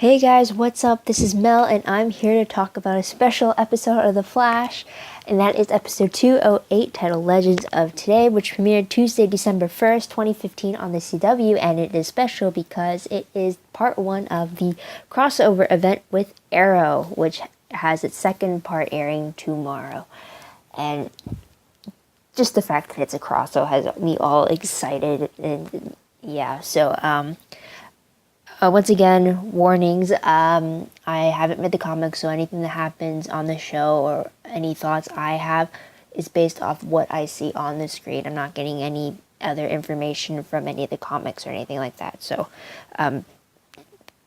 Hey guys, what's up? This is Mel, and I'm here to talk about a special episode of The Flash, and that is episode 208, titled Legends of Today, which premiered Tuesday, December 1st, 2015 on the CW, and it is special because it is part one of the crossover event with Arrow, which has its second part airing tomorrow. And just the fact that it's a crossover has me all excited, and yeah, so, once again, warnings. I haven't read the comics, so anything that happens on the show or any thoughts I have is based off what I see on the screen. I'm not getting any other information from any of the comics or anything like that. So,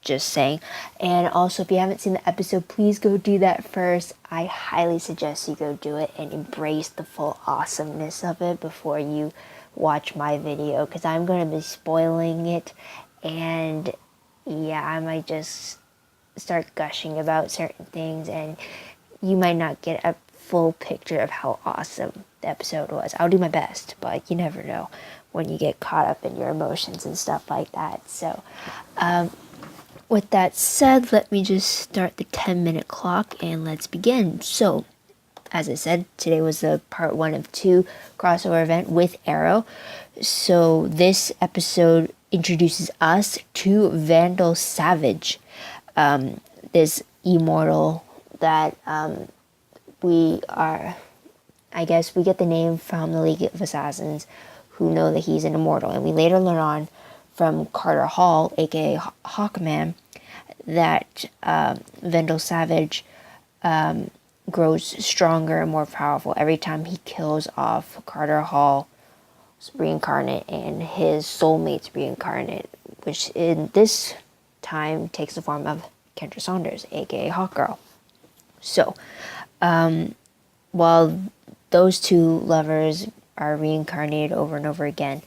just saying. And also, if you haven't seen the episode, please go do that first. I highly suggest you go do it and embrace the full awesomeness of it before you watch my video, because I'm going to be spoiling it, and yeah, I might just start gushing about certain things, and you might not get a full picture of how awesome the episode was. I'll do my best, but you never know when you get caught up in your emotions and stuff like that. So, with that said, let me just start the 10-minute clock and let's begin. So, as I said, today was the part one of two crossover event with Arrow. So this episode introduces us to Vandal Savage, this immortal that we get the name from the League of Assassins, who know that he's an immortal. And we later learn on from Carter Hall, aka Hawkman, that Vandal Savage grows stronger and more powerful every time he kills off Carter Hall reincarnate and his soulmate's reincarnate, which in this time takes the form of Kendra Saunders, aka Hawkgirl. So, while those two lovers are reincarnated over and over again,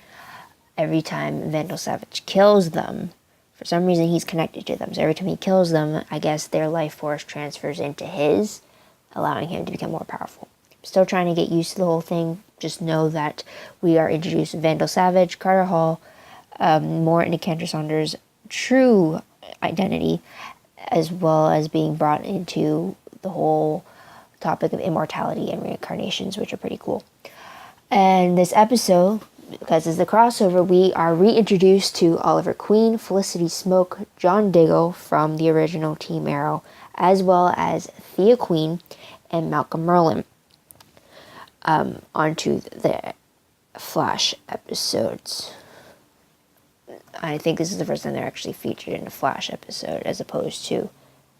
every time Vandal Savage kills them, for some reason he's connected to them. So every time he kills them, I guess their life force transfers into his, allowing him to become more powerful. Still trying to get used to the whole thing. Just know that we are introduced to Vandal Savage, Carter Hall, more into Kendra Saunders' true identity, as well as being brought into the whole topic of immortality and reincarnations, which are pretty cool. And this episode, because it's the crossover, we are reintroduced to Oliver Queen, Felicity Smoke, John Diggle from the original Team Arrow, as well as Thea Queen and Malcolm Merlyn, onto the Flash episodes. I think this is the first time they're actually featured in a Flash episode, as opposed to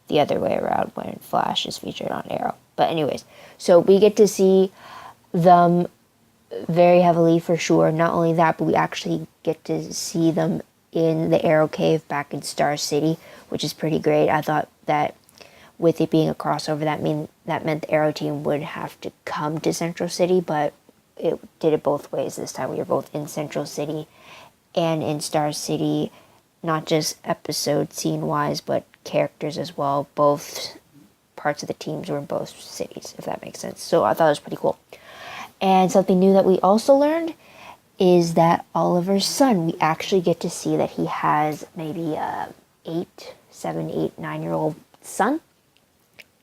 the other way around when Flash is featured on Arrow. But anyways, so we get to see them very heavily for sure. Not only that, but we actually get to see them in the Arrow Cave back in Star City, which is pretty great. I thought that with it being a crossover, that meant the Arrow team would have to come to Central City, but it did it both ways this time. We were both in Central City and in Star City, not just episode scene-wise, but characters as well. Both parts of the teams were in both cities, if that makes sense. So I thought it was pretty cool. And something new that we also learned is that Oliver's son, we actually get to see that he has maybe a 7, 8, 9-year-old son.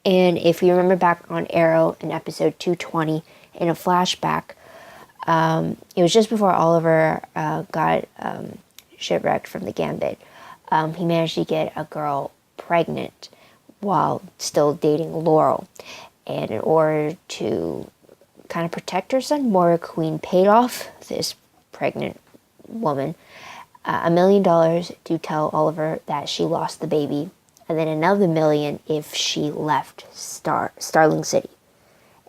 And if you remember back on Arrow in episode 220, in a flashback, it was just before Oliver got shipwrecked from the Gambit. He managed to get a girl pregnant while still dating Laurel. And in order to kind of protect her son, Moira Queen paid off this pregnant woman $1 million to tell Oliver that she lost the baby, and then another $1 million if she left Starling City.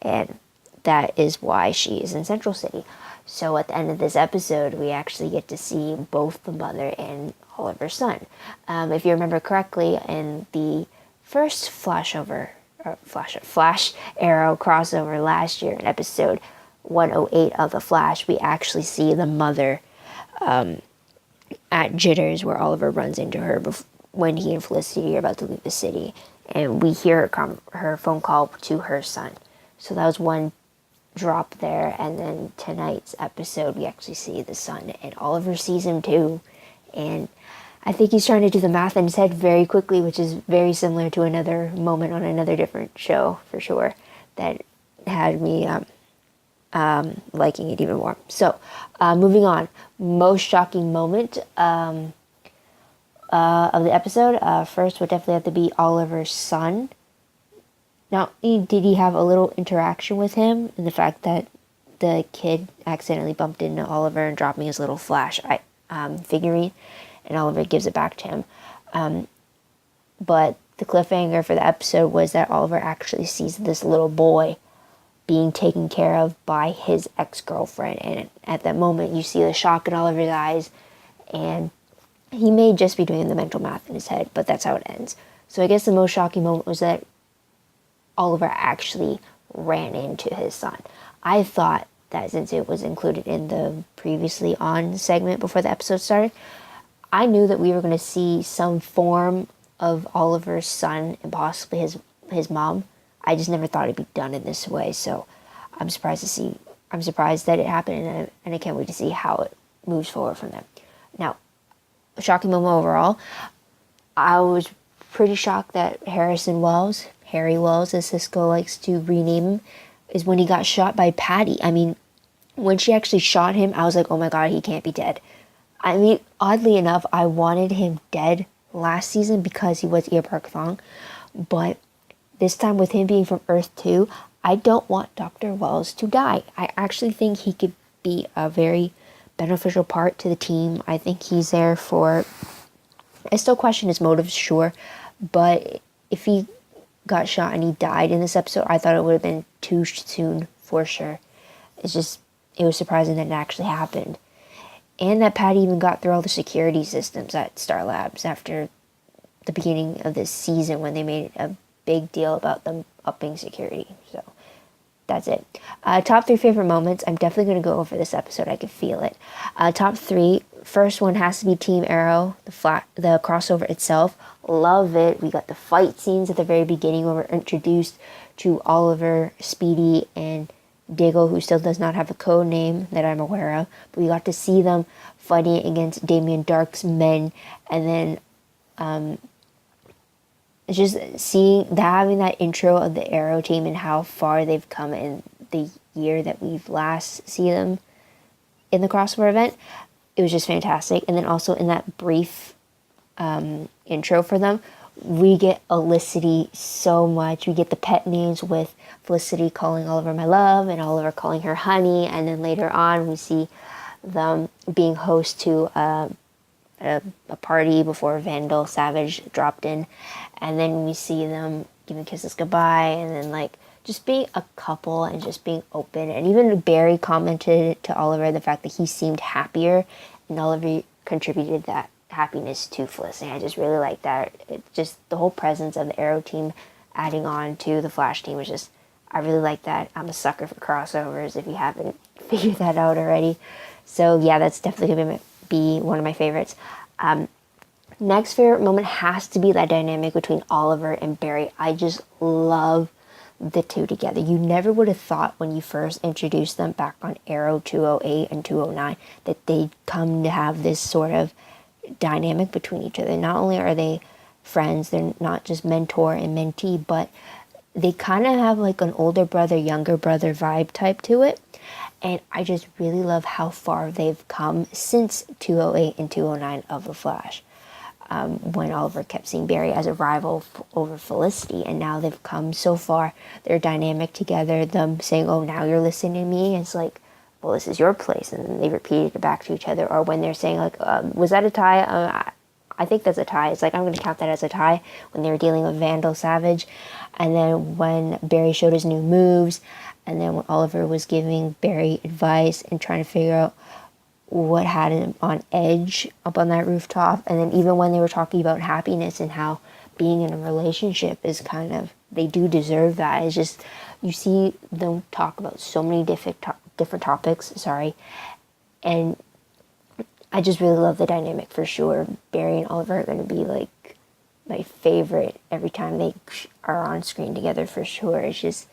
And that is why she is in Central City. So at the end of this episode, we actually get to see both the mother and Oliver's son. If you remember correctly, in the first Flash Arrow crossover last year in episode 108 of The Flash, we actually see the mother at Jitters, where Oliver runs into her when he and Felicity are about to leave the city, and we hear her phone call to her son. So that was one drop there, and then tonight's episode we actually see the son, and Oliver sees him too, and I think he's trying to do the math in his head very quickly, which is very similar to another moment on another different show, for sure, that had me liking it even more. So, moving on. Most shocking moment of the episode. First would definitely have to be Oliver's son. Not only did he have a little interaction with him, and the fact that the kid accidentally bumped into Oliver and dropped me his little Flash figurine, and Oliver gives it back to him. But the cliffhanger for the episode was that Oliver actually sees this little boy being taken care of by his ex-girlfriend. And at that moment, you see the shock in Oliver's eyes, and he may just be doing the mental math in his head, but that's how it ends. So I guess the most shocking moment was that Oliver actually ran into his son. I thought that since it was included in the previously on segment before the episode started, I knew that we were going to see some form of Oliver's son and possibly his mom. I just never thought it'd be done in this way, so I'm surprised that it happened, and I can't wait to see how it moves forward from there. Now, a shocking moment overall, I was pretty shocked that Harry Wells, as Cisco likes to rename him, is when he got shot by Patty. I mean, when she actually shot him, I was like, oh my god, he can't be dead. I mean, oddly enough, I wanted him dead last season because he was Park Thong, but this time with him being from Earth 2, I don't want Dr. Wells to die. I actually think he could be a very beneficial part to the team. I think he's there for... I still question his motives, sure, but if he got shot and he died in this episode, I thought it would have been too soon for sure. It was surprising that it actually happened. And that Patty even got through all the security systems at Star Labs after the beginning of this season when they made a big deal about them upping security. So that's it. Top 3 favorite moments. I'm definitely going to go over this episode. I can feel it. Top 3. First one has to be Team Arrow, the crossover itself. Love it. We got the fight scenes at the very beginning where we're introduced to Oliver, Speedy, and Diggle, who still does not have a code name that I'm aware of. But we got to see them fighting against Damien Dark's men, and then just having that intro of the Arrow team and how far they've come in the year that we've last seen them in the crossover event. It was just fantastic. And then also in that brief intro for them, we get Felicity so much. We get the pet names with Felicity calling Oliver my love and Oliver calling her honey. And then later on, we see them being host to a party before Vandal Savage dropped in. And then we see them giving kisses goodbye, and then just being a couple and just being open. And even Barry commented to Oliver the fact that he seemed happier, and Oliver contributed that happiness to Felicity. I just really like that. It just, the whole presence of the Arrow team adding on to the Flash team was just, I really like that. I'm a sucker for crossovers if you haven't figured that out already. So yeah, that's definitely going to be one of my favorites. Next favorite moment has to be that dynamic between Oliver and Barry. I just love the two together. You never would have thought when you first introduced them back on Arrow 208 and 209 that they'd come to have this sort of dynamic between each other. Not only are they friends, they're not just mentor and mentee, but they kind of have an older brother, younger brother vibe type to it. And I just really love how far they've come since 208 and 209 of The Flash. When Oliver kept seeing Barry as a rival over Felicity, and now they've come so far. They're dynamic together, them saying, oh, now you're listening to me. It's like, well, this is your place. And then they repeated it back to each other. Or when they're saying, was that a tie? I think that's a tie. It's I'm going to count that as a tie, when they were dealing with Vandal Savage. And then when Barry showed his new moves, and then when Oliver was giving Barry advice and trying to figure out what had him on edge up on that rooftop. And then even when they were talking about happiness and how being in a relationship is they do deserve that. It's just, you see them talk about so many different topics, and I just really love the dynamic for sure. Barry and Oliver are going to be my favorite every time they are on screen together for sure. It's just,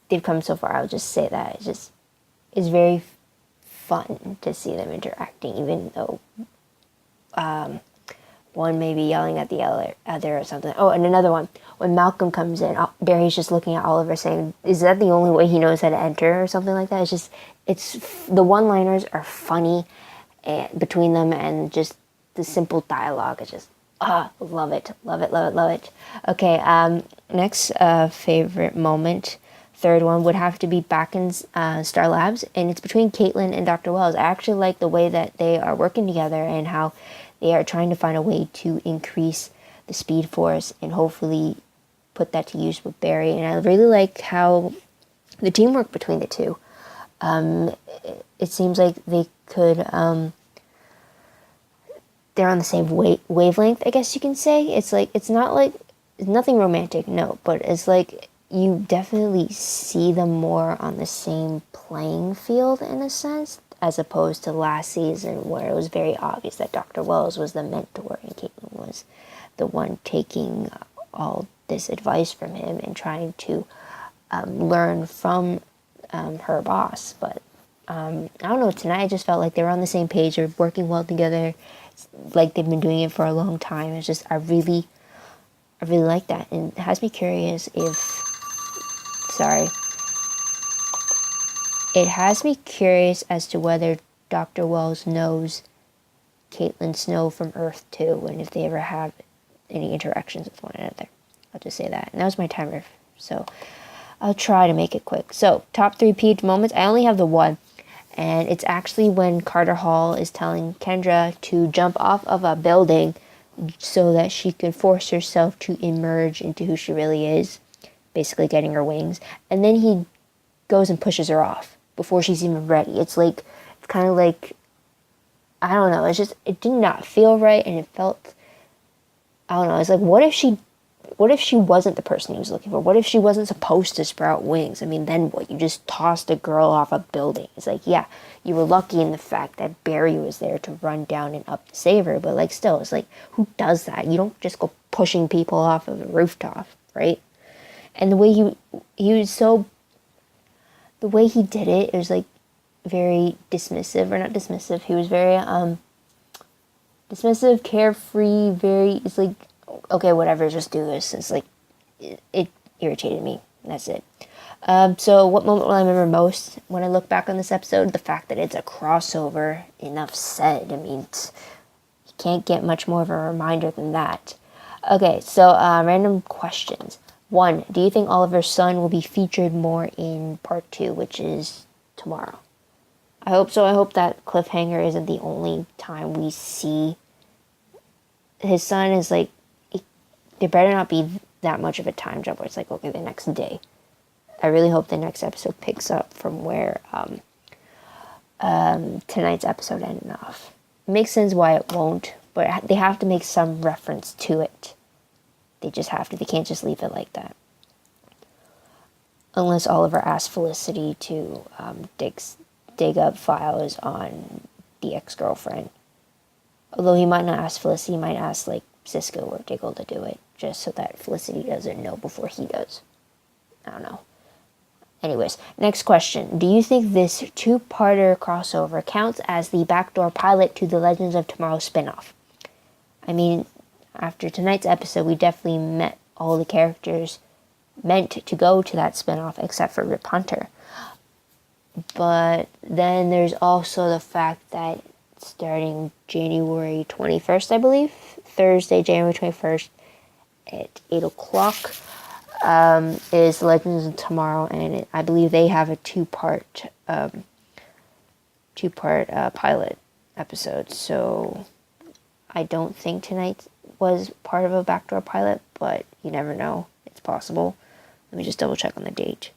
they've come so far. I'll just say that. It's very fun to see them interacting, even though one maybe yelling at the other or something. Oh, and another one. When Malcolm comes in, Barry's just looking at Oliver saying, is that the only way he knows how to enter or something like that? It's the one-liners are funny between them, and just the simple dialogue is just, love it. Love it, love it, love it. Okay, next favorite moment, third one, would have to be back in Star Labs, and it's between Caitlin and Dr. Wells. I actually like the way that they are working together and how they are trying to find a way to increase the Speed Force and hopefully put that to use with Barry. And I really like how the teamwork between the two. It seems like they could, they're on the same wavelength, I guess you can say. It's like, it's nothing romantic, no, but it's like you definitely see them more on the same playing field in a sense, as opposed to last season where it was very obvious that Dr. Wells was the mentor and Caitlin was the one taking all this advice from him and trying to learn from her boss. But I don't know, tonight I just felt like they were on the same page, they're working well together, it's like they've been doing it for a long time. It's just, I really like that, and it has me curious it has me curious as to whether Dr. Wells knows Caitlin Snow from Earth too, and if they ever have any interactions with one another. I'll just say that. And that was my timer, so I'll try to make it quick. So, top 3 peak moments. I only have the one, and it's actually when Carter Hall is telling Kendra to jump off of a building so that she can force herself to emerge into who she really is, basically getting her wings. And then he goes and pushes her off before she's even ready. It's kind of like, I don't know, it did not feel right, and it felt, I don't know, it's like, what if she wasn't the person he was looking for? What if she wasn't supposed to sprout wings? I mean, then what? You just tossed a girl off a building. It's like, yeah, you were lucky in the fact that Barry was there to run down and up to save her, but like, still, it's like, who does that? You don't just go pushing people off of a rooftop, right? And the way he was so, the way he did it, it was like very dismissive, or not dismissive, he was very dismissive, carefree, it's like, okay, whatever, just do this. It's like, it irritated me. That's it. So what moment will I remember most when I look back on this episode? The fact that it's a crossover, enough said. I mean, you can't get much more of a reminder than that. Okay, so random questions. 1, do you think Oliver's son will be featured more in part 2, which is tomorrow? I hope so. I hope that cliffhanger isn't the only time we see his son. Is like, there better not be that much of a time jump where it's like, okay, the next day. I really hope the next episode picks up from where tonight's episode ended off. It makes sense why it won't, but they have to make some reference to it. They just have to. They can't just leave it like that. Unless Oliver asks Felicity to dig up files on the ex-girlfriend. Although he might not ask Felicity, he might ask like Cisco or Diggle to do it, just so that Felicity doesn't know before he does. I don't know. Anyways, next question. Do you think this 2-parter crossover counts as the backdoor pilot to the Legends of Tomorrow spinoff? I mean, after tonight's episode, we definitely met all the characters meant to go to that spinoff, except for Rip Hunter. But then there's also the fact that starting January 21st, I believe, Thursday, January 21st, at 8 o'clock, is Legends of Tomorrow, and I believe they have a two-part pilot episode. So I don't think tonight was part of a backdoor pilot, but you never know. It's possible. Let me just double check on the date.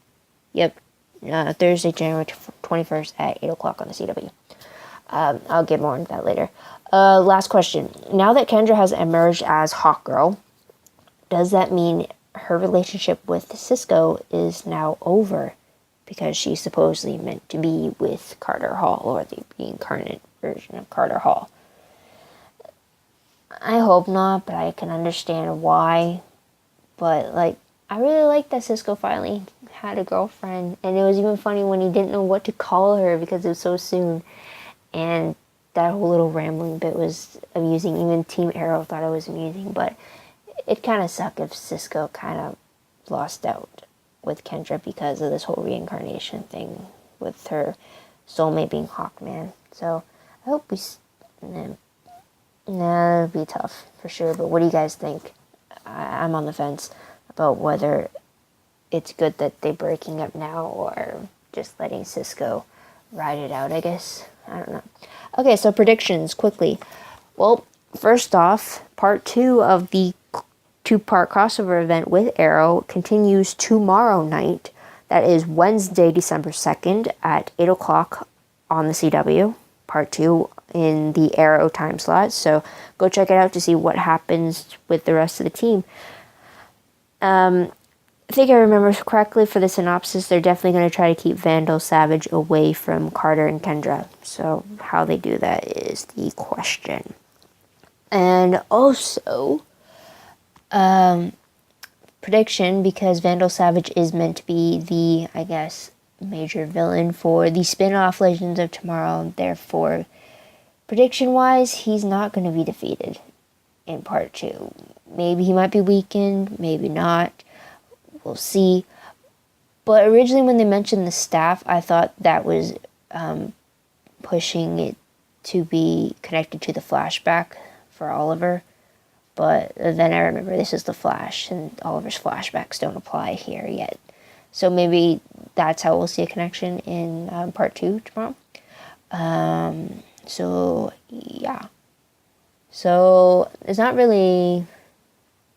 Yep, Thursday, January 21st at 8 o'clock on the CW. I'll get more into that later. Last question. Now that Kendra has emerged as Hawkgirl, does that mean her relationship with Cisco is now over because she's supposedly meant to be with Carter Hall, or the incarnate version of Carter Hall? I hope not, but I can understand why. But, like, I really like that Cisco finally had a girlfriend, and it was even funny when he didn't know what to call her because it was so soon. And that whole little rambling bit was amusing. Even Team Arrow thought it was amusing, but it kind of sucked if Cisco kind of lost out with Kendra because of this whole reincarnation thing with her soulmate being Hawkman. So I hope it'll be tough for sure. But what do you guys think? I'm on the fence about whether it's good that they're breaking up now or just letting Cisco ride it out, I guess. I don't know. Okay, so predictions, quickly. Well, first off, part 2 of the 2-part crossover event with Arrow continues tomorrow night. That is Wednesday, December 2nd at 8 o'clock on the CW. Part 2 in the Arrow time slot. So go check it out to see what happens with the rest of the team. I think I remember correctly for the synopsis, they're definitely going to try to keep Vandal Savage away from Carter and Kendra. So how they do that is the question. And also, prediction, because Vandal Savage is meant to be the, I guess, major villain for the spin-off Legends of Tomorrow. Therefore, prediction-wise, he's not going to be defeated in part 2. Maybe he might be weakened, maybe not. We'll see. But originally when they mentioned the staff, I thought that was pushing it to be connected to the flashback for Oliver. But then I remember this is the Flash, and Oliver's flashbacks don't apply here yet. So maybe that's how we'll see a connection in part 2 tomorrow. So, yeah. So, it's not really...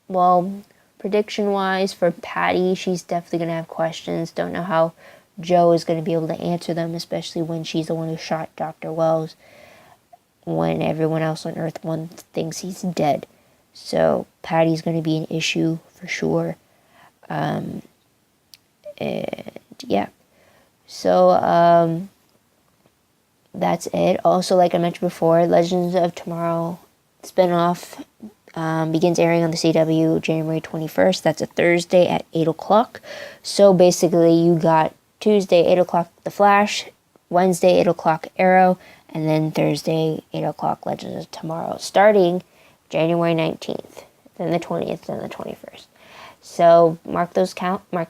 Well... Prediction-wise, for Patty, she's definitely going to have questions. Don't know how Joe is going to be able to answer them, especially when she's the one who shot Dr. Wells, when everyone else on Earth 1 thinks he's dead. So Patty's going to be an issue for sure. And yeah. So that's it. Also, like I mentioned before, Legends of Tomorrow spinoff begins airing on the CW January 21st. That's a Thursday at 8 o'clock. So basically, you got Tuesday, 8 o'clock, The Flash, Wednesday, 8 o'clock, Arrow, and then Thursday, 8 o'clock, Legends of Tomorrow, starting January 19th, then the 20th, then the 21st. So mark your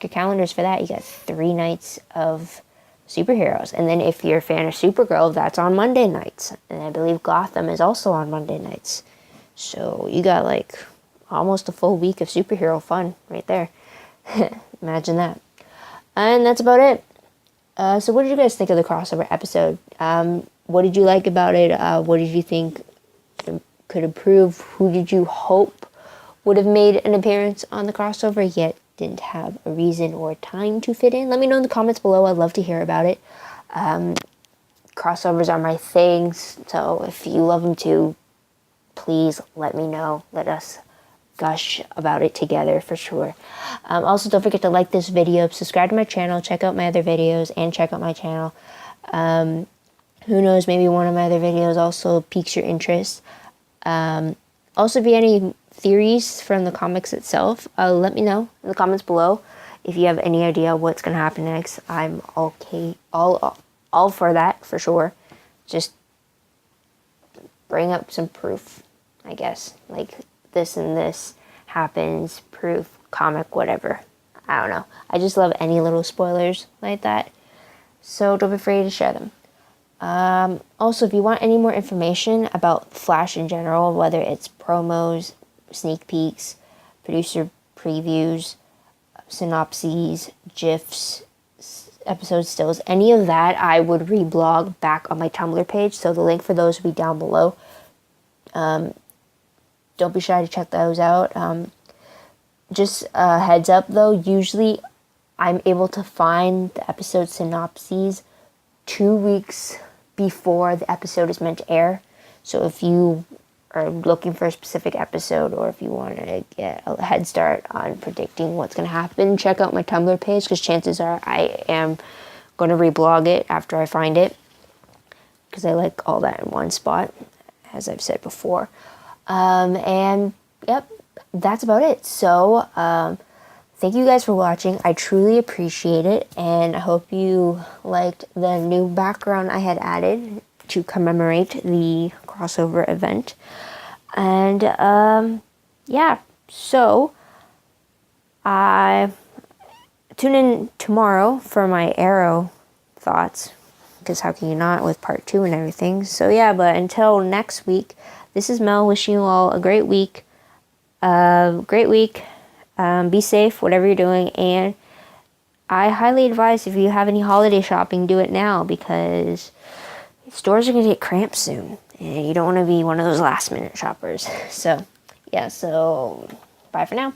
calendars for that. You got 3 nights of superheroes. And then if you're a fan of Supergirl, that's on Monday nights. And I believe Gotham is also on Monday nights. So you got like almost a full week of superhero fun right there. Imagine that. And that's about it. So what did you guys think of the crossover episode? What did you like about it? What did you think could improve? Who did you hope would have made an appearance on the crossover yet didn't have a reason or time to fit in? Let me know in the comments below. I'd love to hear about it. Crossovers are my thing. So if you love them too, please let me know. Let us gush about it together for sure. Also, don't forget to like this video, subscribe to my channel, check out my other videos, and check out my channel. Who knows, maybe one of my other videos also piques your interest. Also, if you have any theories from the comics itself, let me know in the comments below. If you have any idea what's going to happen next, I'm okay, all for that, for sure. Just bring up some proof, I guess. Like, this and this happens, proof, comic, whatever. I don't know. I just love any little spoilers like that. So don't be afraid to share them. Also, if you want any more information about Flash in general, whether it's promos, sneak peeks, producer previews, synopses, GIFs, episode stills, any of that, I would reblog back on my Tumblr page. So the link for those will be down below. Don't be shy to check those out. Just a heads up though, usually I'm able to find the episode synopses 2 weeks before the episode is meant to air. So if you are looking for a specific episode, or if you want to get a head start on predicting what's going to happen, check out my Tumblr page, because chances are I am going to reblog it after I find it, because I like all that in one spot, as I've said before. And yep, that's about it. So thank you guys for watching. I truly appreciate it, and I hope you liked the new background I had added. to commemorate the crossover event. And yeah, so I tune in tomorrow for my Arrow thoughts, because how can you not with part 2 and everything. So yeah, but until next week, this is Mel wishing you all a great week. Be safe, whatever you're doing, and I highly advise, if you have any holiday shopping, do it now, because stores are going to get cramped soon, and you don't want to be one of those last minute shoppers. So yeah, so bye for now.